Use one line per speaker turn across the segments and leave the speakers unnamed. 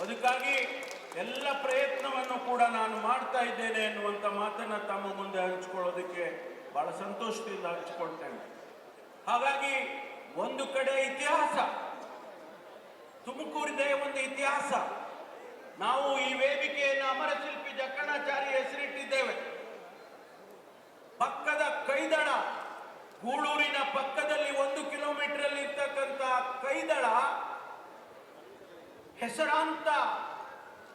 ಅದಕ್ಕಾಗಿ ಎಲ್ಲ ಪ್ರಯತ್ನವನ್ನು ಕೂಡ ನಾನು ಮಾಡ್ತಾ ಇದ್ದೇನೆ ಎನ್ನುವಂಥ ಮಾತನ್ನು ತಮ್ಮ ಮುಂದೆ ಹಂಚಿಕೊಳ್ಳೋದಕ್ಕೆ ಬಹಳ ಸಂತೋಷದಿಂದ ಹಂಚಿಕೊಳ್ತೇನೆ. ಹಾಗಾಗಿ ಒಂದು ಕಡೆ ಇತಿಹಾಸ, ತುಮಕೂರಿದೆ ಒಂದು ಇತಿಹಾಸ. ನಾವು ಈ ವೇದಿಕೆಯನ್ನು ಅಮರಶಿಲ್ಪಿ ಜಕ್ಕಣಾಚಾರಿ ಹೆಸರಿಟ್ಟಿದ್ದೇವೆ. ಪಕ್ಕದ ಕೈದಳ, ಗೂಳೂರಿನ ಪಕ್ಕದಲ್ಲಿ 1 ಕಿಲೋಮೀಟರ್ ಅಲ್ಲಿ ಇರ್ತಕ್ಕಂಥ ಕೈದಳ ಹೆಸರಾಂತ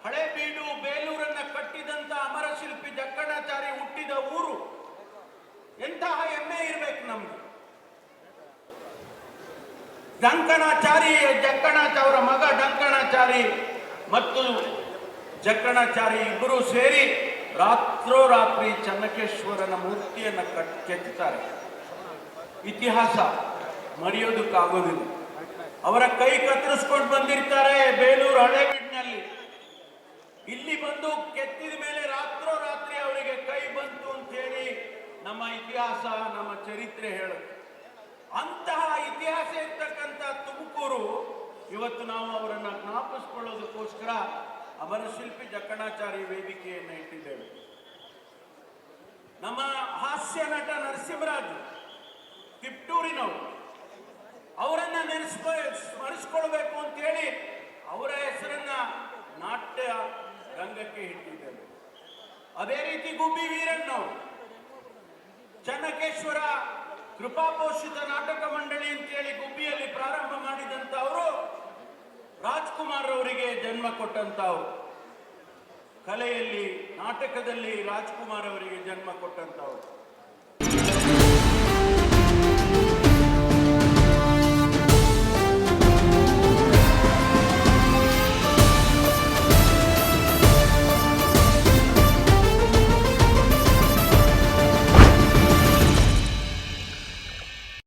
ಹಳೇಬೀಡು ಬೇಲೂರನ್ನ ಕಟ್ಟಿದಂತ ಅಮರಶಿಲ್ಪಿ ಜಕ್ಕಣಾಚಾರಿ ಹುಟ್ಟಿದ ಊರು. ಎಂತಹ ಹೆಮ್ಮೆ ಇರ್ಬೇಕು ನಮ್ಗೆ. ಅವರ ಮಗ ಡಂಕಣಾಚಾರಿ ಮತ್ತು ಜಕ್ಕಣಾಚಾರಿ ಇಬ್ಬರು ಸೇರಿ ರಾತ್ರೋರಾತ್ರಿ ಚನ್ನಕೇಶ್ವರನ ಮೂರ್ತಿಯನ್ನು ಕೆತ್ತುತ್ತಾರೆ. ಇತಿಹಾಸ ಮರೆಯೋದಕ್ಕಾಗೋದಿಲ್ಲ. ಅವರ ಕೈ ಕತ್ತರಿಸ್ಕೊಂಡು ಬಂದಿರ್ತಾರೆ ಬೇಲೂರು ಹಳೇಬೀಡಿನಲ್ಲಿ. ಇಲ್ಲಿ ಬಂದು ಕೆತ್ತಿದ ಮೇಲೆ ರಾತ್ರೋರಾತ್ರಿ ಅವರಿಗೆ ಕೈ ಬಂತು ಅಂತ ಹೇಳಿ ನಮ್ಮ ಇತಿಹಾಸ, ನಮ್ಮ ಚರಿತ್ರೆ ಹೇಳುತ್ತೆ. ಅಂತಹ ಇತಿಹಾಸ ಇರ್ತಕ್ಕಂಥ ತುಮಕೂರು ಇವತ್ತು ನಾವು ಅವರನ್ನು ಜ್ಞಾಪಿಸ್ಕೊಳ್ಳೋದಕ್ಕೋಸ್ಕರ ಅಮರಶಿಲ್ಪಿ ಜಕ್ಕಣಾಚಾರಿ ವೇದಿಕೆಯನ್ನು ಇಟ್ಟಿದ್ದೇವೆ. ನಮ್ಮ ಹಾಸ್ಯ ನಟ ನರಸಿಂಹರಾಜ್ ತಿಪ್ಟೂರಿನವರು, ಅವರನ್ನ ಸ್ಮರಿಸ್ಕೊಳ್ಬೇಕು ಅಂತ ಹೇಳಿ ಅವರ ಹೆಸರನ್ನ ನಾಟ್ಯ ರಂಗಕ್ಕೆ ಇಟ್ಟಿದ್ದೇವೆ. ಅದೇ ರೀತಿ ಗುಬ್ಬಿ ವೀರಣ್ಣವರು ಚನ್ನಕೇಶ್ವರ ಕೃಪಾಪೋಷಿತ ನಾಟಕ ಮಂಡಳಿ ಅಂತೇಳಿ ಗುಬ್ಬಿಯಲ್ಲಿ ಪ್ರಾರಂಭ ಮಾಡಿದಂಥವರು, ರಾಜ್ಕುಮಾರ್ ಅವರಿಗೆ ಜನ್ಮ ಕೊಟ್ಟಂತವ್ರು. ಕಲೆಯಲ್ಲಿ, ನಾಟಕದಲ್ಲಿ ರಾಜ್ಕುಮಾರ್ ಅವರಿಗೆ ಜನ್ಮ ಕೊಟ್ಟಂತವ್ರು.